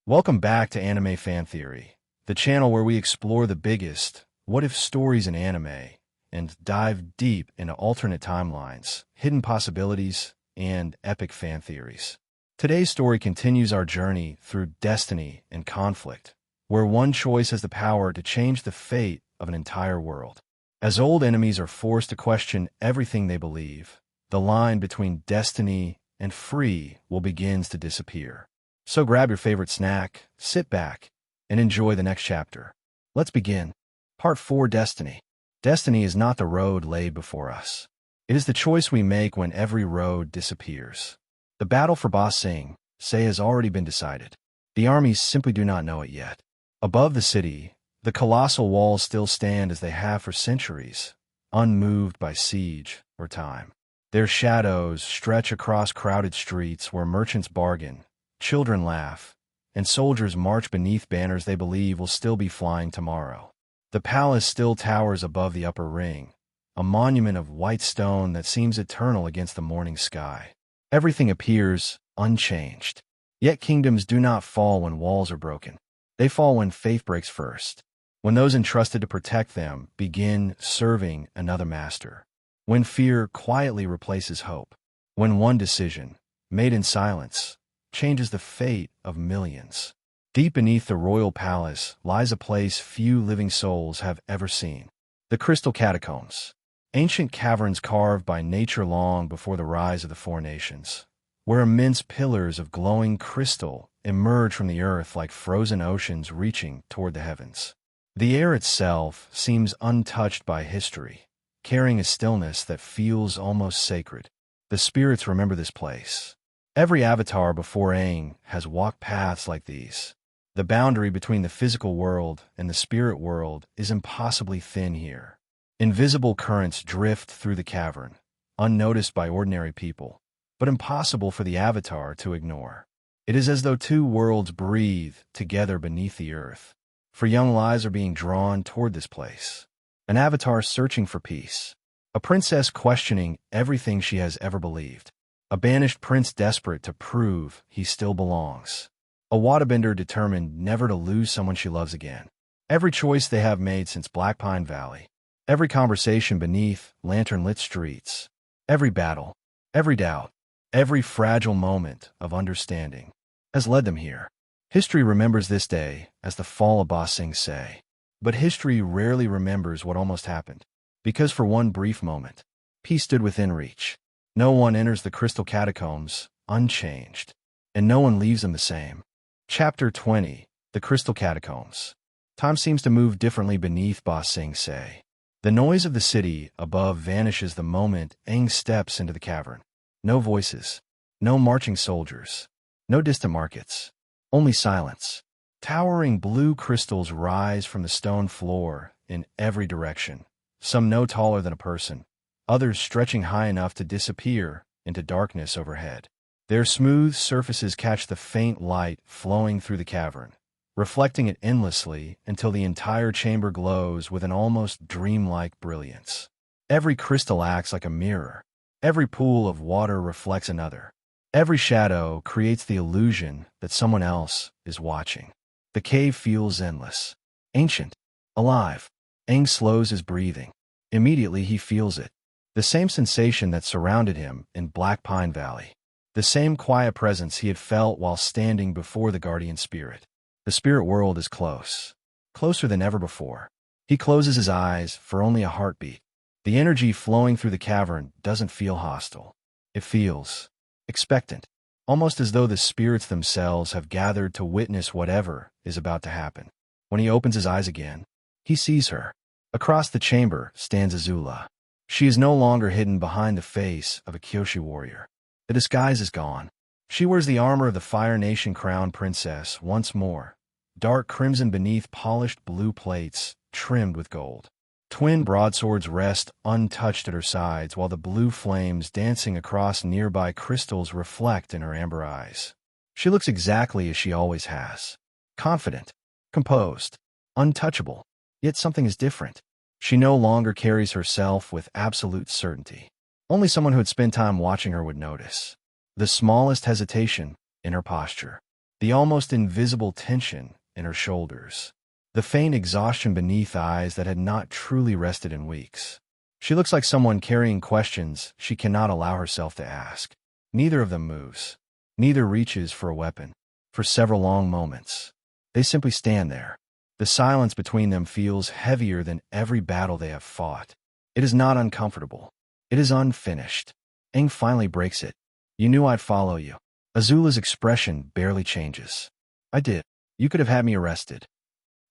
Welcome back to Anime Fan Theory, the channel where we explore the biggest what-if stories in anime and dive deep into alternate timelines, hidden possibilities, and epic fan theories. Today's story continues our journey through destiny and conflict, where one choice has the power to change the fate of an entire world. As old enemies are forced to question everything they believe, the line between destiny and free will begin to disappear. So grab your favorite snack, sit back, and enjoy the next chapter. Let's begin. Part 4: Destiny. Destiny is not the road laid before us. It is the choice we make when every road disappears. The battle for Ba Sing Se has already been decided. The armies simply do not know it yet. Above the city, the colossal walls still stand as they have for centuries, unmoved by siege or time. Their shadows stretch across crowded streets where merchants bargain, children laugh, and soldiers march beneath banners they believe will still be flying tomorrow. The palace still towers above the upper ring, a monument of white stone that seems eternal against the morning sky. Everything appears unchanged. Yet kingdoms do not fall when walls are broken. They fall when faith breaks first, when those entrusted to protect them begin serving another master, when fear quietly replaces hope, when one decision, made in silence, changes the fate of millions. Deep beneath the royal palace lies a place few living souls have ever seen: the Crystal Catacombs, ancient caverns carved by nature long before the rise of the four nations, where immense pillars of glowing crystal emerge from the earth like frozen oceans reaching toward the heavens. The air itself seems untouched by history, carrying a stillness that feels almost sacred. The spirits remember this place. Every avatar before Aang has walked paths like these. The boundary between the physical world and the spirit world is impossibly thin here. Invisible currents drift through the cavern, unnoticed by ordinary people, but impossible for the avatar to ignore. It is as though two worlds breathe together beneath the earth. For young lives are being drawn toward this place. An avatar searching for peace. A princess questioning everything she has ever believed. A banished prince desperate to prove he still belongs. A waterbender determined never to lose someone she loves again. Every choice they have made since Black Pine Valley. Every conversation beneath lantern-lit streets. Every battle. Every doubt. Every fragile moment of understanding has led them here. History remembers this day as the fall of Ba Sing Se. But history rarely remembers what almost happened. Because for one brief moment, peace stood within reach. No one enters the Crystal Catacombs unchanged, and no one leaves them the same. Chapter 20: The Crystal Catacombs. Time seems to move differently beneath Ba Sing Se. The noise of the city above vanishes the moment Aang steps into the cavern. No voices, no marching soldiers, no distant markets, only silence. Towering blue crystals rise from the stone floor in every direction, some no taller than a person, others stretching high enough to disappear into darkness overhead. Their smooth surfaces catch the faint light flowing through the cavern, reflecting it endlessly until the entire chamber glows with an almost dreamlike brilliance. Every crystal acts like a mirror. Every pool of water reflects another. Every shadow creates the illusion that someone else is watching. The cave feels endless, ancient, alive. Aang slows his breathing. Immediately he feels it. The same sensation that surrounded him in Black Pine Valley. The same quiet presence he had felt while standing before the guardian spirit. The spirit world is close. Closer than ever before. He closes his eyes for only a heartbeat. The energy flowing through the cavern doesn't feel hostile. It feels expectant, almost as though the spirits themselves have gathered to witness whatever is about to happen. When he opens his eyes again, he sees her. Across the chamber stands Azula. She is no longer hidden behind the face of a Kyoshi warrior. The disguise is gone. She wears the armor of the Fire Nation crown princess once more, dark crimson beneath polished blue plates trimmed with gold. Twin broadswords rest untouched at her sides while the blue flames dancing across nearby crystals reflect in her amber eyes. She looks exactly as she always has. Confident, composed, untouchable. Yet something is different. She no longer carries herself with absolute certainty. Only someone who had spent time watching her would notice. The smallest hesitation in her posture. the almost invisible tension in her shoulders, the faint exhaustion beneath eyes that had not truly rested in weeks. She looks like someone carrying questions she cannot allow herself to ask. Neither of them moves. Neither reaches for a weapon. For several long moments, they simply stand there. The silence between them feels heavier than every battle they have fought. It is not uncomfortable. It is unfinished. Aang finally breaks it. "You knew I'd follow you." Azula's expression barely changes. "I did. You could have had me arrested."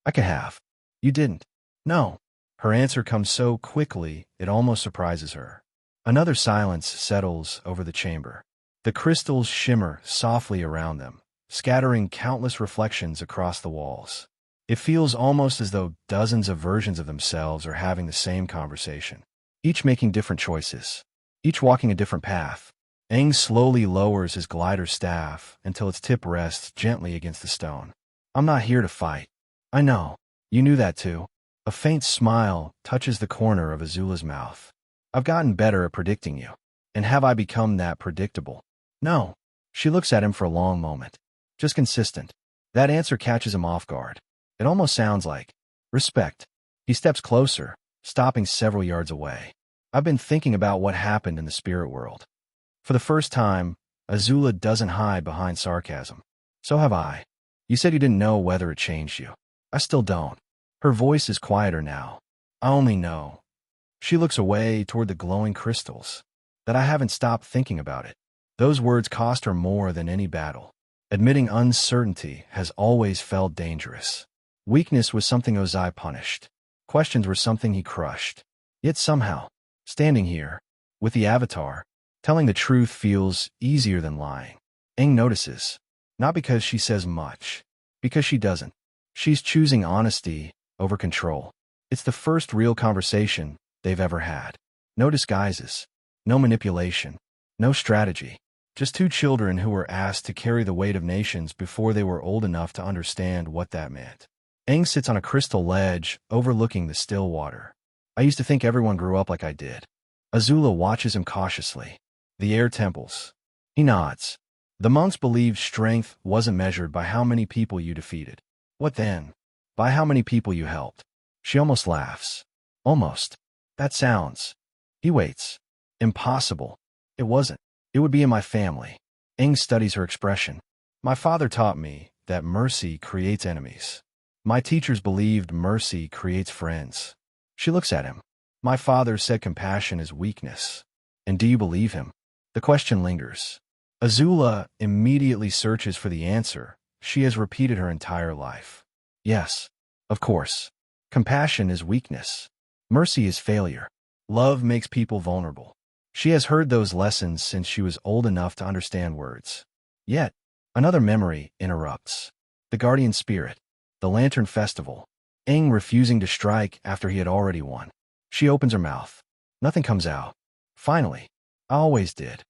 "I could have." "You didn't." "No." Her answer comes so quickly, it almost surprises her. Another silence settles over the chamber. The crystals shimmer softly around them, scattering countless reflections across the walls. It feels almost as though dozens of versions of themselves are having the same conversation, each making different choices, each walking a different path. Aang slowly lowers his glider staff until its tip rests gently against the stone. "I'm not here to fight." "I know. You knew that too." A faint smile touches the corner of Azula's mouth. "I've gotten better at predicting you. And have I become that predictable?" "No." She looks at him for a long moment. "Just consistent." That answer catches him off guard. It almost sounds like respect. He steps closer, stopping several yards away. "I've been thinking about what happened in the spirit world." For the first time, Azula doesn't hide behind sarcasm. "So have I. You said you didn't know whether it changed you." "I still don't." Her voice is quieter now. "I only know." She looks away toward the glowing crystals. "That I haven't stopped thinking about it." Those words cost her more than any battle. Admitting uncertainty has always felt dangerous. Weakness was something Ozai punished. Questions were something he crushed. Yet somehow, standing here, with the Avatar, telling the truth feels easier than lying. Aang notices. Not because she says much. Because she doesn't. She's choosing honesty over control. It's the first real conversation they've ever had. No disguises. No manipulation. No strategy. Just two children who were asked to carry the weight of nations before they were old enough to understand what that meant. Aang sits on a crystal ledge overlooking the still water. "I used to think everyone grew up like I did." Azula watches him cautiously. The air temples. He nods. "The monks believed strength wasn't measured by how many people you defeated." "What then?" "By how many people you helped." She almost laughs. "Almost. That sounds." He waits. "Impossible." "It wasn't. It would be in my family." Aang studies her expression. "My father taught me that mercy creates enemies. My teachers believed mercy creates friends." She looks at him. "My father said compassion is weakness." "And do you believe him?" The question lingers. Azula immediately searches for the answer she has repeated her entire life. "Yes, of course. Compassion is weakness. Mercy is failure. Love makes people vulnerable." She has heard those lessons since she was old enough to understand words. Yet, another memory interrupts. The guardian spirit. The Lantern Festival. Aang refusing to strike after he had already won. She opens her mouth. Nothing comes out. Finally, "I always did."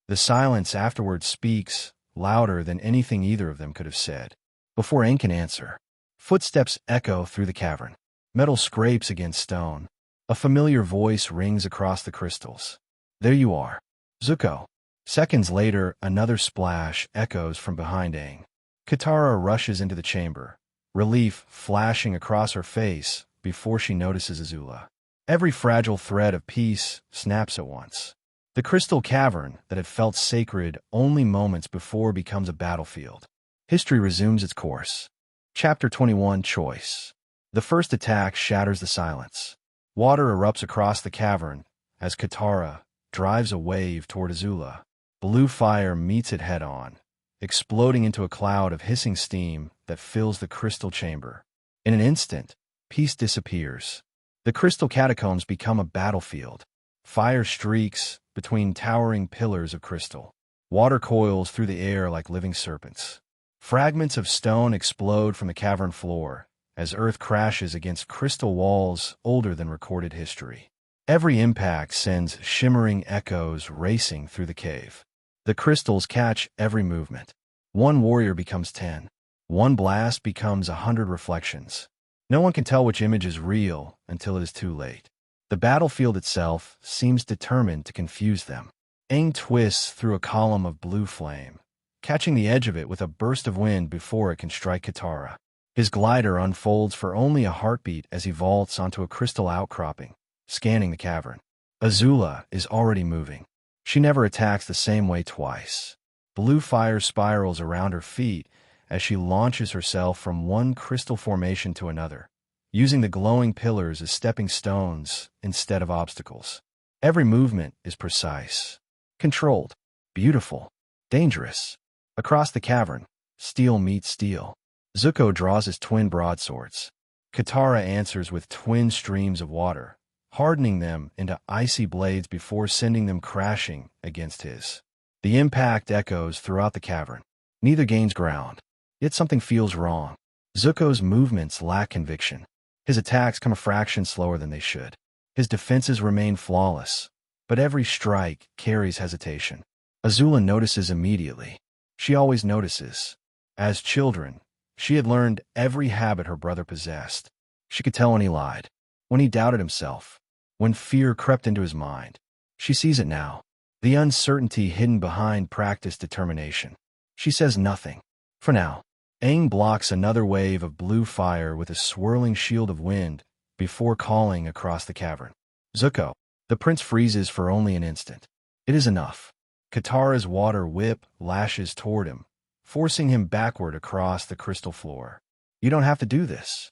The silence afterwards speaks, louder than anything either of them could have said. Before Aang can answer, footsteps echo through the cavern. Metal scrapes against stone. A familiar voice rings across the crystals. "There you are, Zuko." Seconds later, another splash echoes from behind Aang. Katara rushes into the chamber, relief flashing across her face before she notices Azula. Every fragile thread of peace snaps at once. The crystal cavern that had felt sacred only moments before becomes a battlefield. History resumes its course. Chapter 21, Choice. The first attack shatters the silence. Water erupts across the cavern as Katara drives a wave toward Azula. Blue fire meets it head-on, exploding into a cloud of hissing steam that fills the crystal chamber. In an instant, peace disappears. The crystal catacombs become a battlefield. Fire streaks between towering pillars of crystal. Water coils through the air like living serpents. Fragments of stone explode from the cavern floor as earth crashes against crystal walls older than recorded history. Every impact sends shimmering echoes racing through the cave. The crystals catch every movement. One warrior becomes 10. One blast becomes 100 reflections. No one can tell which image is real until it is too late. The battlefield itself seems determined to confuse them. Aang twists through a column of blue flame, catching the edge of it with a burst of wind before it can strike Katara. His glider unfolds for only a heartbeat as he vaults onto a crystal outcropping, scanning the cavern. Azula is already moving. She never attacks the same way twice. Blue fire spirals around her feet as she launches herself from one crystal formation to another, using the glowing pillars as stepping stones instead of obstacles. Every movement is precise, controlled, beautiful, dangerous. Across the cavern, steel meets steel. Zuko draws his twin broadswords. Katara answers with twin streams of water, hardening them into icy blades before sending them crashing against his. The impact echoes throughout the cavern. Neither gains ground, yet something feels wrong. Zuko's movements lack conviction. His attacks come a fraction slower than they should. His defenses remain flawless, but every strike carries hesitation. Azula notices immediately. She always notices. As children, she had learned every habit her brother possessed. She could tell when he lied, when he doubted himself, when fear crept into his mind. She sees it now, the uncertainty hidden behind practiced determination. She says nothing. For now, Aang blocks another wave of blue fire with a swirling shield of wind before calling across the cavern. Zuko. The prince freezes for only an instant. It is enough. Katara's water whip lashes toward him, forcing him backward across the crystal floor. You don't have to do this.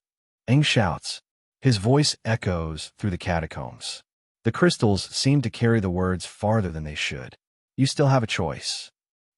Aang shouts. His voice echoes through the catacombs. The crystals seem to carry the words farther than they should. You still have a choice.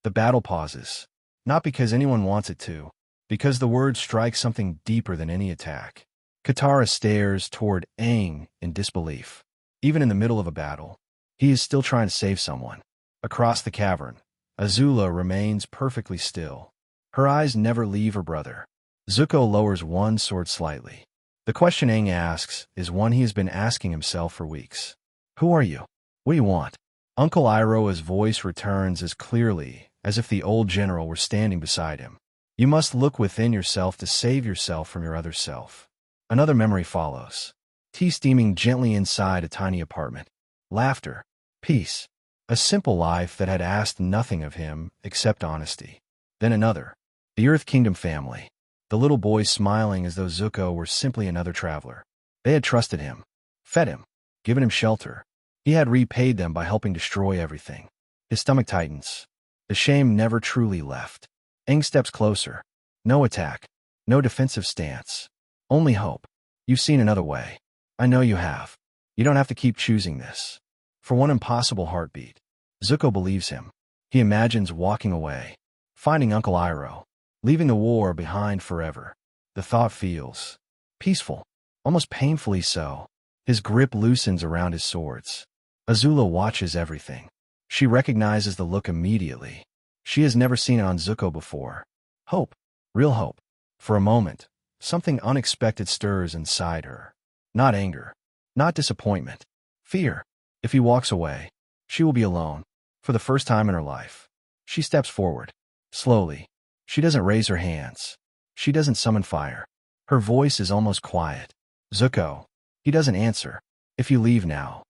The battle pauses, not because anyone wants it to, because the words strike something deeper than any attack. Katara stares toward Aang in disbelief. Even in the middle of a battle, he is still trying to save someone. Across the cavern, Azula remains perfectly still. Her eyes never leave her brother. Zuko lowers one sword slightly. The question Aang asks is one he has been asking himself for weeks. Who are you? What do you want? Uncle Iroha's voice returns as clearly as if the old general were standing beside him. You must look within yourself to save yourself from your other self. Another memory follows. Tea steaming gently inside a tiny apartment. Laughter. Peace. A simple life that had asked nothing of him except honesty. Then another. The Earth Kingdom family. The little boys smiling as though Zuko were simply another traveler. They had trusted him, fed him, given him shelter. He had repaid them by helping destroy everything. His stomach tightens. The shame never truly left. Aang steps closer. No attack. No defensive stance. Only hope. You've seen another way. I know you have. You don't have to keep choosing this. For one impossible heartbeat, Zuko believes him. He imagines walking away, finding Uncle Iroh, leaving the war behind forever. The thought feels peaceful, almost painfully so. His grip loosens around his swords. Azula watches everything. She recognizes the look immediately. She has never seen it on Zuko before. Hope. Real hope. For a moment, something unexpected stirs inside her. Not anger. Not disappointment. Fear. If he walks away, she will be alone. For the first time in her life. She steps forward. Slowly. She doesn't raise her hands. She doesn't summon fire. Her voice is almost quiet. Zuko. He doesn't answer. If you leave now.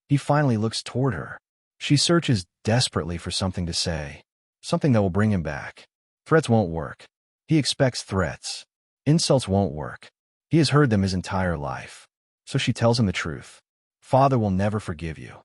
He finally looks toward her. She searches desperately for something to say. Something that will bring him back. Threats won't work. He expects threats. Insults won't work. He has heard them his entire life. So she tells him the truth. Father will never forgive you.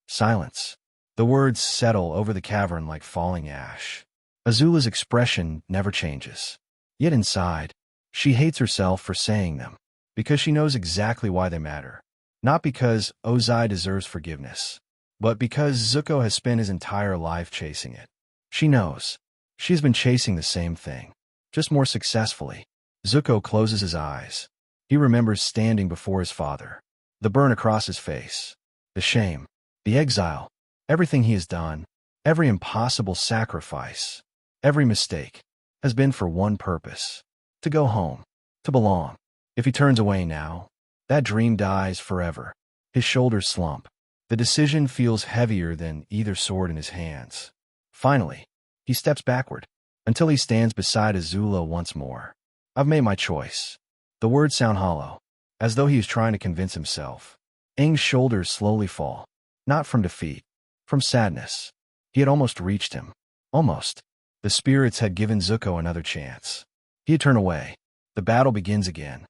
Silence. The words settle over the cavern like falling ash. Azula's expression never changes. Yet inside, she hates herself for saying them. Because she knows exactly why they matter. Not because Ozai deserves forgiveness, but because Zuko has spent his entire life chasing it. She knows. She's been chasing the same thing, just more successfully. Zuko closes his eyes. He remembers standing before his father. The burn across his face. The shame. The exile. Everything he has done. Every impossible sacrifice. Every mistake has been for one purpose. To go home. To belong. If he turns away now, that dream dies forever. His shoulders slump. The decision feels heavier than either sword in his hands. Finally, he steps backward, until he stands beside Azula once more. I've made my choice. The words sound hollow, as though he is trying to convince himself. Aang's shoulders slowly fall. Not from defeat, from sadness. He had almost reached him. Almost. The spirits had given Zuko another chance. He had turned away. The battle begins again.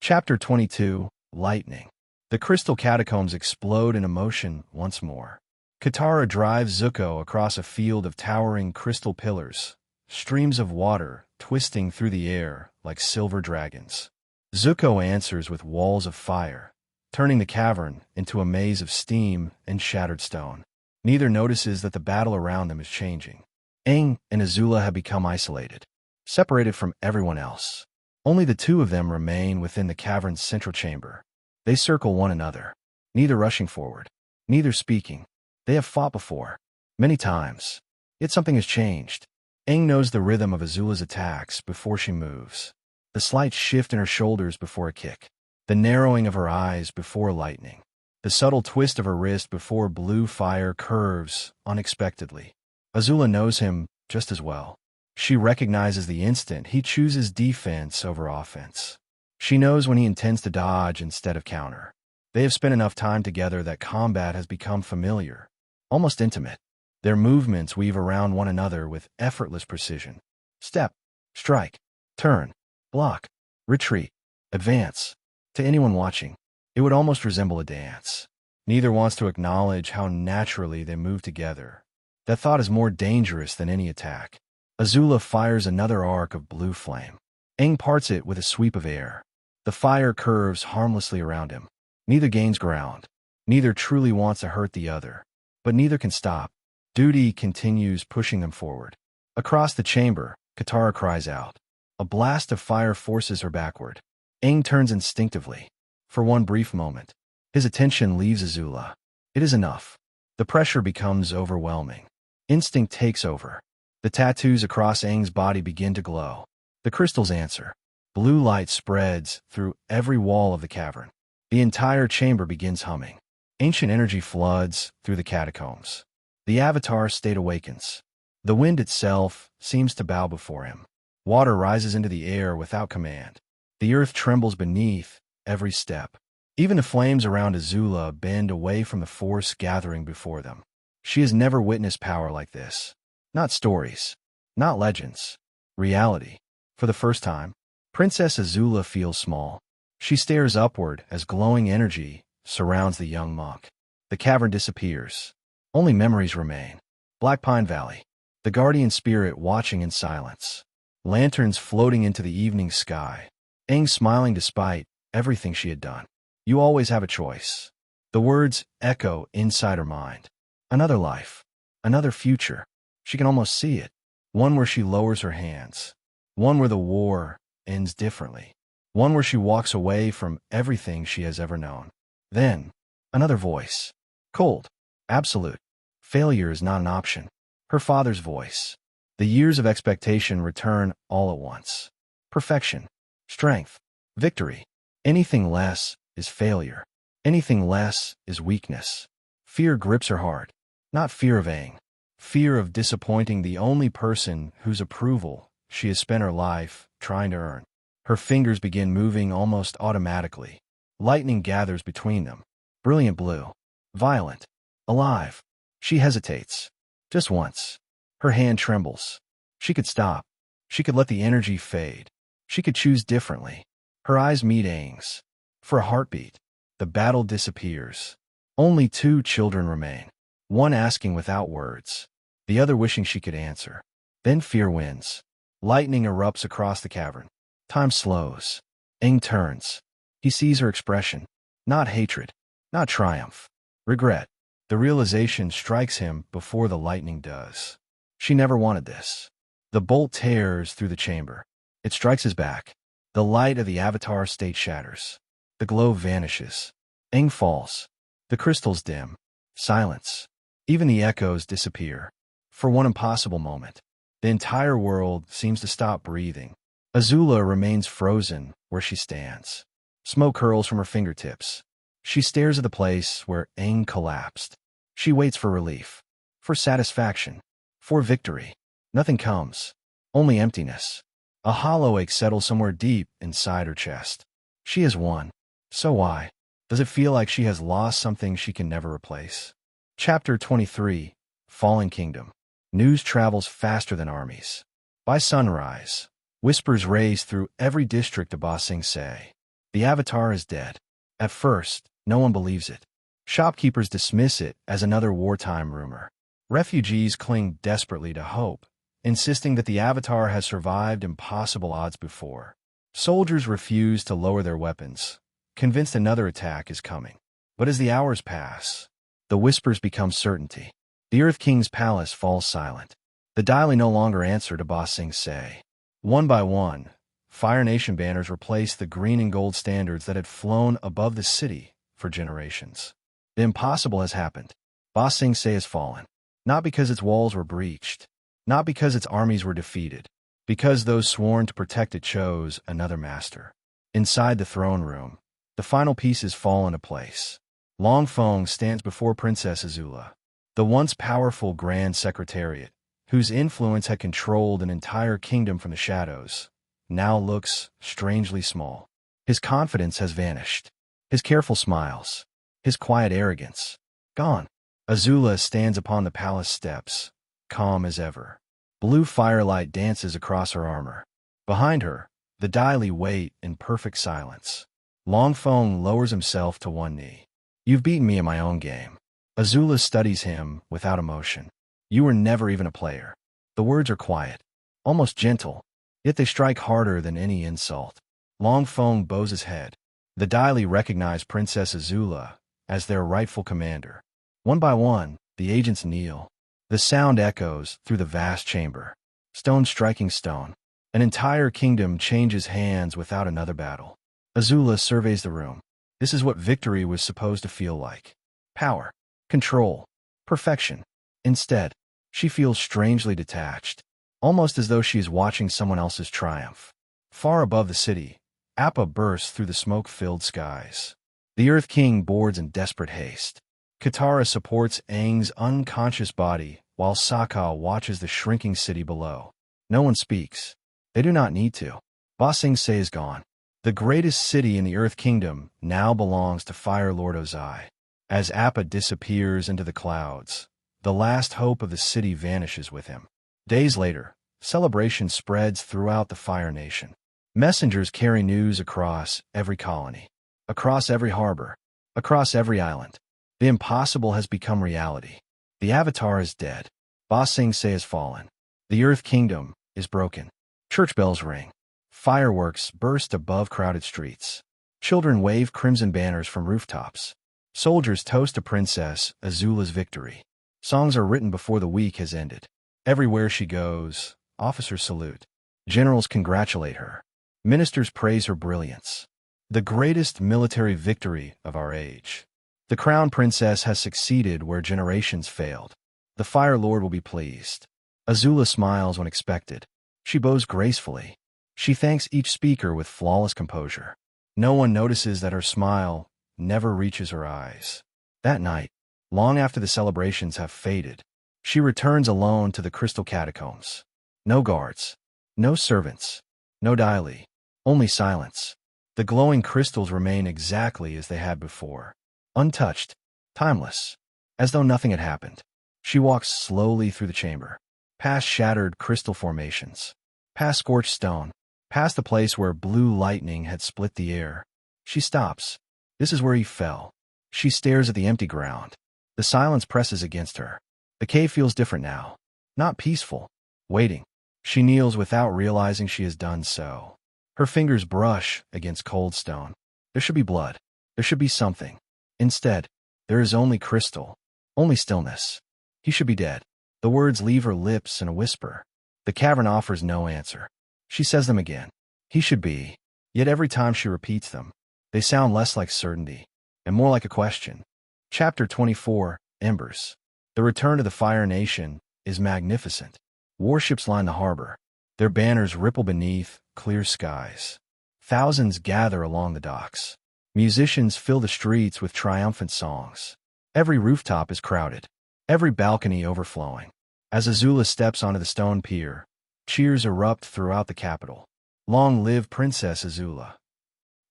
Chapter 22, Lightning. The crystal catacombs explode in emotion once more. Katara drives Zuko across a field of towering crystal pillars, streams of water twisting through the air like silver dragons. Zuko answers with walls of fire, turning the cavern into a maze of steam and shattered stone. Neither notices that the battle around them is changing. Aang and Azula have become isolated, separated from everyone else. Only the two of them remain within the cavern's central chamber. They circle one another, neither rushing forward, neither speaking. They have fought before, many times. Yet something has changed. Aang knows the rhythm of Azula's attacks before she moves, the slight shift in her shoulders before a kick, the narrowing of her eyes before lightning, the subtle twist of her wrist before blue fire curves unexpectedly. Azula knows him just as well. She recognizes the instant he chooses defense over offense. She knows when he intends to dodge instead of counter. They have spent enough time together that combat has become familiar, almost intimate. Their movements weave around one another with effortless precision. Step, strike, turn, block, retreat, advance. To anyone watching, it would almost resemble a dance. Neither wants to acknowledge how naturally they move together. That thought is more dangerous than any attack. Azula fires another arc of blue flame. Aang parts it with a sweep of air. The fire curves harmlessly around him. Neither gains ground. Neither truly wants to hurt the other. But neither can stop. Duty continues pushing them forward. Across the chamber, Katara cries out. A blast of fire forces her backward. Aang turns instinctively. For one brief moment, his attention leaves Azula. It is enough. The pressure becomes overwhelming. Instinct takes over. The tattoos across Aang's body begin to glow. The crystals answer. Blue light spreads through every wall of the cavern. The entire chamber begins humming. Ancient energy floods through the catacombs. The Avatar state awakens. The wind itself seems to bow before him. Water rises into the air without command. The earth trembles beneath every step. Even the flames around Azula bend away from the force gathering before them. She has never witnessed power like this. Not stories, not legends, reality. For the first time, Princess Azula feels small. She stares upward as glowing energy surrounds the young monk. The cavern disappears. Only memories remain. Black Pine Valley. The guardian spirit watching in silence. Lanterns floating into the evening sky. Aang smiling despite everything she had done. You always have a choice. The words echo inside her mind. Another life. Another future. She can almost see it. One where she lowers her hands. One where the war ends differently. One where she walks away from everything she has ever known. Then, another voice. Cold. Absolute. Failure is not an option. Her father's voice. The years of expectation return all at once. Perfection. Strength. Victory. Anything less is failure. Anything less is weakness. Fear grips her heart. Not fear of Aang. Fear of disappointing the only person whose approval she has spent her life trying to earn. Her fingers begin moving almost automatically. Lightning gathers between them. Brilliant blue. Violent. Alive. She hesitates. Just once. Her hand trembles. She could stop. She could let the energy fade. She could choose differently. Her eyes meet Aang's. For a heartbeat, the battle disappears. Only two children remain. One asking without words. The other wishing she could answer. Then fear wins. Lightning erupts across the cavern. Time slows. Aang turns. He sees her expression. Not hatred. Not triumph. Regret. The realization strikes him before the lightning does. She never wanted this. The bolt tears through the chamber. It strikes his back. The light of the Avatar state shatters. The glow vanishes. Aang falls. The crystals dim. Silence. Even the echoes disappear. For one impossible moment, the entire world seems to stop breathing. Azula remains frozen where she stands. Smoke curls from her fingertips. She stares at the place where Aang collapsed. She waits for relief. For satisfaction. For victory. Nothing comes. Only emptiness. A hollow ache settles somewhere deep inside her chest. She has won. So why? Does it feel like she has lost something she can never replace? Chapter 23, Fallen Kingdom. News travels faster than armies. By sunrise, whispers raise through every district of Ba Sing Se. The Avatar is dead. At first, no one believes it. Shopkeepers dismiss it as another wartime rumor. Refugees cling desperately to hope, insisting that the Avatar has survived impossible odds before. Soldiers refuse to lower their weapons, convinced another attack is coming. But as the hours pass, the whispers become certainty. The Earth King's palace falls silent. The Daily no longer answer to Ba Sing Se. One by one, Fire Nation banners replace the green and gold standards that had flown above the city for generations. The impossible has happened. Ba Sing Se has fallen. Not because its walls were breached, not because its armies were defeated, because those sworn to protect it chose another master. Inside the throne room, the final pieces fall into place. Long Feng stands before Princess Azula. The once powerful Grand Secretariat, whose influence had controlled an entire kingdom from the shadows, now looks strangely small. His confidence has vanished. His careful smiles, his quiet arrogance, gone. Azula stands upon the palace steps, calm as ever. Blue firelight dances across her armor. Behind her, the Daily wait in perfect silence. Long Feng lowers himself to one knee. You've beaten me in my own game. Azula studies him without emotion. You were never even a player. The words are quiet, almost gentle, yet they strike harder than any insult. Long Feng bows his head. The Daily recognize Princess Azula as their rightful commander. One by one, the agents kneel. The sound echoes through the vast chamber. Stone striking stone. An entire kingdom changes hands without another battle. Azula surveys the room. This is what victory was supposed to feel like. Power, control, perfection. Instead, she feels strangely detached, almost as though she is watching someone else's triumph. Far above the city, Appa bursts through the smoke-filled skies. The Earth King boards in desperate haste. Katara supports Aang's unconscious body, while Sokka watches the shrinking city below. No one speaks. They do not need to. Ba Sing Se is gone. The greatest city in the Earth Kingdom now belongs to Fire Lord Ozai. As Appa disappears into the clouds, the last hope of the city vanishes with him. Days later, celebration spreads throughout the Fire Nation. Messengers carry news across every colony, across every harbor, across every island. The impossible has become reality. The Avatar is dead. Ba Sing Se has fallen. The Earth Kingdom is broken. Church bells ring. Fireworks burst above crowded streets. Children wave crimson banners from rooftops. Soldiers toast to Princess Azula's victory. Songs are written before the week has ended. Everywhere she goes, officers salute. Generals congratulate her. Ministers praise her brilliance. The greatest military victory of our age. The Crown Princess has succeeded where generations failed. The Fire Lord will be pleased. Azula smiles when expected. She bows gracefully. She thanks each speaker with flawless composure. No one notices that her smile never reaches her eyes. That night, long after the celebrations have faded, she returns alone to the crystal catacombs. No guards, no servants, no Daily, only silence. The glowing crystals remain exactly as they had before. Untouched, timeless, as though nothing had happened. She walks slowly through the chamber, past shattered crystal formations, past scorched stone, past the place where blue lightning had split the air. She stops. This is where he fell. She stares at the empty ground. The silence presses against her. The cave feels different now. Not peaceful. Waiting. She kneels without realizing she has done so. Her fingers brush against cold stone. There should be blood. There should be something. Instead, there is only crystal. Only stillness. He should be dead. The words leave her lips in a whisper. The cavern offers no answer. She says them again. He should be. Yet every time she repeats them, they sound less like certainty and more like a question. Chapter 24, Embers. The return to the Fire Nation is magnificent. Warships line the harbor. Their banners ripple beneath clear skies. Thousands gather along the docks. Musicians fill the streets with triumphant songs. Every rooftop is crowded. Every balcony overflowing. As Azula steps onto the stone pier, cheers erupt throughout the capital. Long live Princess Azula,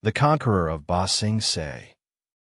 the conqueror of Ba Sing Se,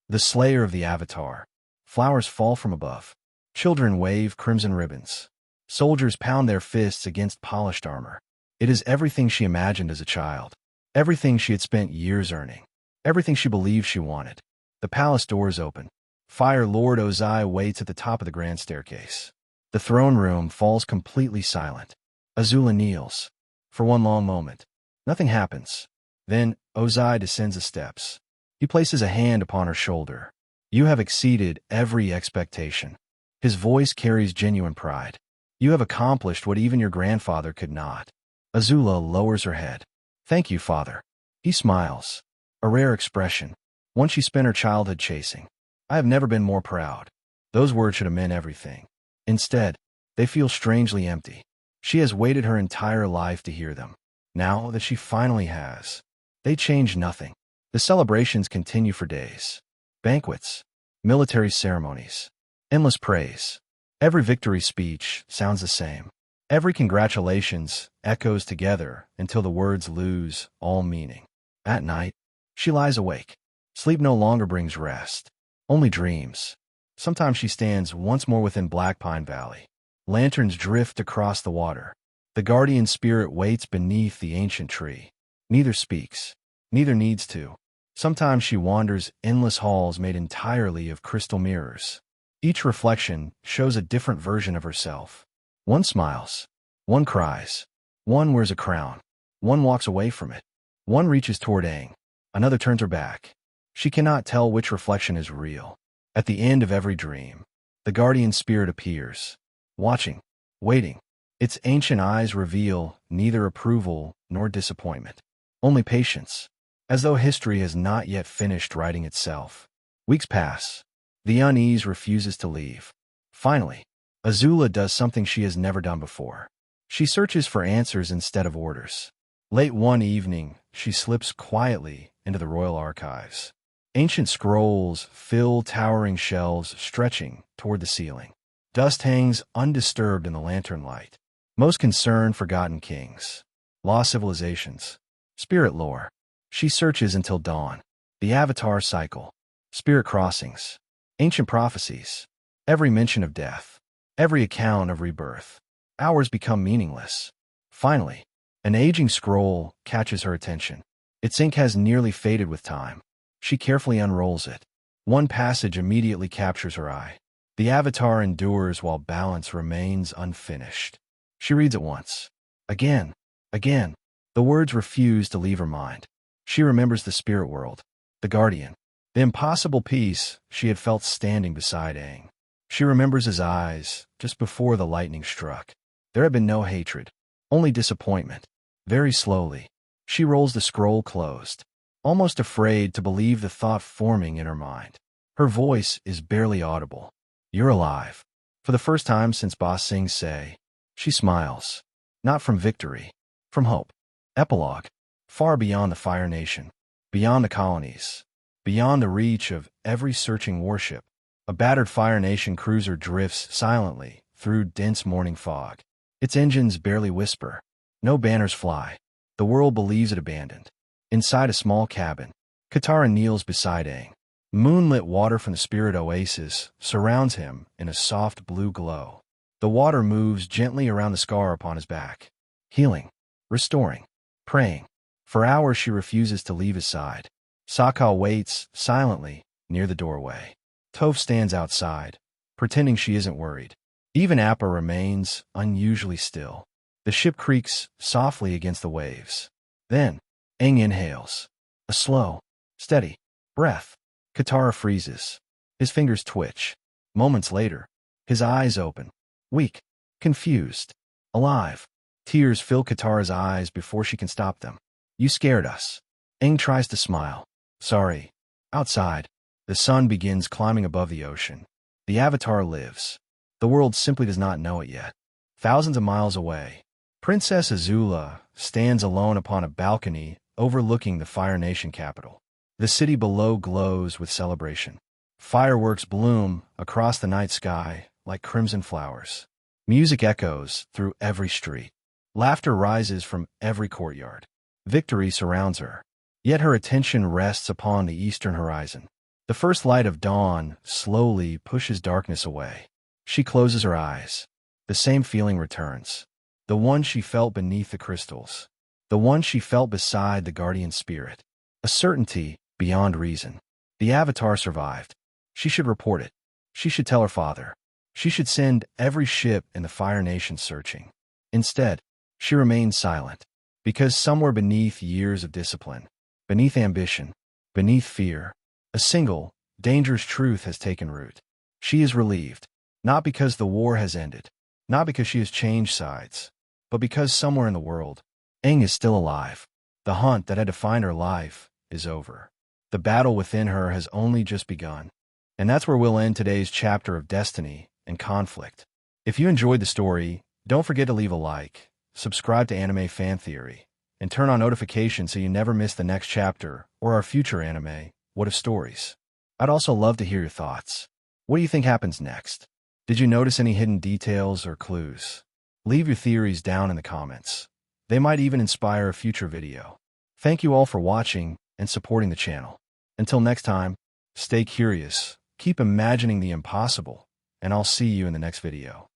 the slayer of the Avatar. Flowers fall from above. Children wave crimson ribbons. Soldiers pound their fists against polished armor. It is everything she imagined as a child. Everything she had spent years earning. Everything she believed she wanted. The palace doors open. Fire Lord Ozai waits at the top of the grand staircase. The throne room falls completely silent. Azula kneels. For one long moment. Nothing happens. Then Ozai descends the steps. He places a hand upon her shoulder. You have exceeded every expectation. His voice carries genuine pride. You have accomplished what even your grandfather could not. Azula lowers her head. Thank you, father. He smiles. A rare expression. One she spent her childhood chasing. I have never been more proud. Those words should have meant everything. Instead, they feel strangely empty. She has waited her entire life to hear them. Now that she finally has, they change nothing. The celebrations continue for days. Banquets, military ceremonies, endless praise. Every victory speech sounds the same. Every congratulations echoes together until the words lose all meaning. At night, she lies awake. Sleep no longer brings rest, only dreams. Sometimes she stands once more within Black Pine Valley. Lanterns drift across the water. The guardian spirit waits beneath the ancient tree. Neither speaks, neither needs to. Sometimes she wanders endless halls made entirely of crystal mirrors. Each reflection shows a different version of herself. One smiles, one cries, one wears a crown, one walks away from it, one reaches toward Aang, another turns her back. She cannot tell which reflection is real. At the end of every dream, the guardian spirit appears, watching, waiting. Its ancient eyes reveal neither approval nor disappointment, only patience, as though history has not yet finished writing itself. Weeks pass. The unease refuses to leave. Finally, Azula does something she has never done before. She searches for answers instead of orders. Late one evening, she slips quietly into the royal archives. Ancient scrolls fill towering shelves stretching toward the ceiling. Dust hangs undisturbed in the lantern light. Most concern forgotten kings, lost civilizations, spirit lore. She searches until dawn. The Avatar cycle, spirit crossings, ancient prophecies, every mention of death, every account of rebirth. Hours become meaningless. Finally, an aging scroll catches her attention. Its ink has nearly faded with time. She carefully unrolls it. One passage immediately captures her eye. The Avatar endures while balance remains unfinished. She reads it once. Again. Again. The words refuse to leave her mind. She remembers the spirit world, the guardian, the impossible peace she had felt standing beside Aang. She remembers his eyes just before the lightning struck. There had been no hatred, only disappointment. Very slowly, she rolls the scroll closed, almost afraid to believe the thought forming in her mind. Her voice is barely audible. You're alive. For the first time since Ba Sing Se, she smiles. Not from victory, from hope. Epilogue. Far beyond the Fire Nation, beyond the colonies, beyond the reach of every searching warship, a battered Fire Nation cruiser drifts silently through dense morning fog. Its engines barely whisper. No banners fly. The world believes it abandoned. Inside a small cabin, Katara kneels beside Aang. Moonlit water from the spirit oasis surrounds him in a soft blue glow. The water moves gently around the scar upon his back, healing, restoring, praying. For hours she refuses to leave his side. Sokka waits silently near the doorway. Toph stands outside, pretending she isn't worried. Even Appa remains unusually still. The ship creaks softly against the waves. Then, Aang inhales. A slow, steady breath. Katara freezes. His fingers twitch. Moments later, his eyes open. Weak, confused, alive. Tears fill Katara's eyes before she can stop them. You scared us. Aang tries to smile. Sorry. Outside, the sun begins climbing above the ocean. The Avatar lives. The world simply does not know it yet. Thousands of miles away, Princess Azula stands alone upon a balcony overlooking the Fire Nation capital. The city below glows with celebration. Fireworks bloom across the night sky like crimson flowers. Music echoes through every street. Laughter rises from every courtyard. Victory surrounds her. Yet her attention rests upon the eastern horizon. The first light of dawn slowly pushes darkness away. She closes her eyes. the same feeling returns. The one she felt beneath the crystals. The one she felt beside the guardian spirit. A certainty beyond reason. The Avatar survived. She should report it. She should tell her father. She should send every ship in the Fire Nation searching. Instead, she remained silent. Because somewhere beneath years of discipline, beneath ambition, beneath fear, a single, dangerous truth has taken root. She is relieved. Not because the war has ended. Not because she has changed sides. But because somewhere in the world, Aang is still alive. The hunt that had defined her life is over. The battle within her has only just begun. And that's where we'll end today's chapter of destiny and conflict. If you enjoyed the story, don't forget to leave a like, subscribe to Anime Fan Theory, and turn on notifications so you never miss the next chapter or our future anime, What If Stories. I'd also love to hear your thoughts. What do you think happens next? Did you notice any hidden details or clues? Leave your theories down in the comments. They might even inspire a future video. Thank you all for watching and supporting the channel. Until next time, stay curious, keep imagining the impossible, and I'll see you in the next video.